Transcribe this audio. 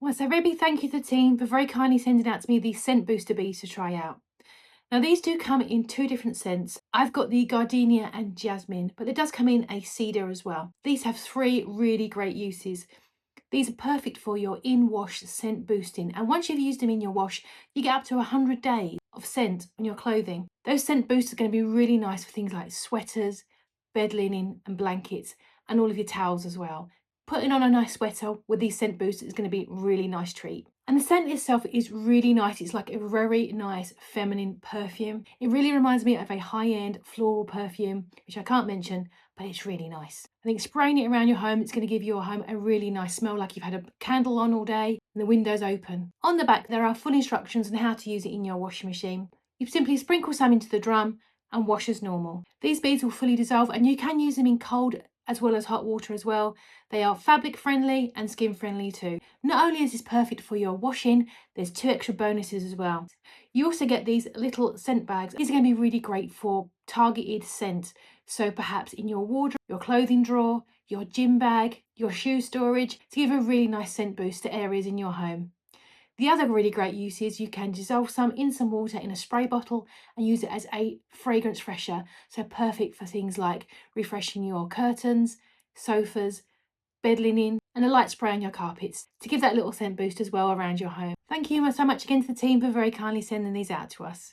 Well, so a very big thank you to the team for very kindly sending out to me these scent booster beads to try out. Now these do come in two different scents. I've got the Gardenia and Jasmine, but it does come in a cedar as well. These have three really great uses. These are perfect for your in-wash scent boosting, and once you've used them in your wash, you get up to 100 days of scent on your clothing. Those scent boosters are going to be really nice for things like sweaters, bed linen and blankets, and all of your towels as well. Putting on a nice sweater with these scent boosters is going to be a really nice treat. And the scent itself is really nice. It's like a very nice feminine perfume. It really reminds me of a high-end floral perfume, which I can't mention, but it's really nice. I think spraying it around your home, it's going to give your home a really nice smell, like you've had a candle on all day and the windows open. On the back, there are full instructions on how to use it in your washing machine. You simply sprinkle some into the drum and wash as normal. These beads will fully dissolve, and you can use them in cold as well as hot water as well. They are fabric friendly and skin friendly too. Not only is this perfect for your washing, there's two extra bonuses as well. You also get these little scent bags. These are going to be really great for targeted scent. So perhaps in your wardrobe, your clothing drawer, your gym bag, your shoe storage, to give a really nice scent boost to areas in your home. The other really great use is you can dissolve some in some water in a spray bottle and use it as a fragrance fresher. So perfect for things like refreshing your curtains, sofas, bed linen, and a light spray on your carpets to give that little scent boost as well around your home. Thank you so much again to the team for very kindly sending these out to us.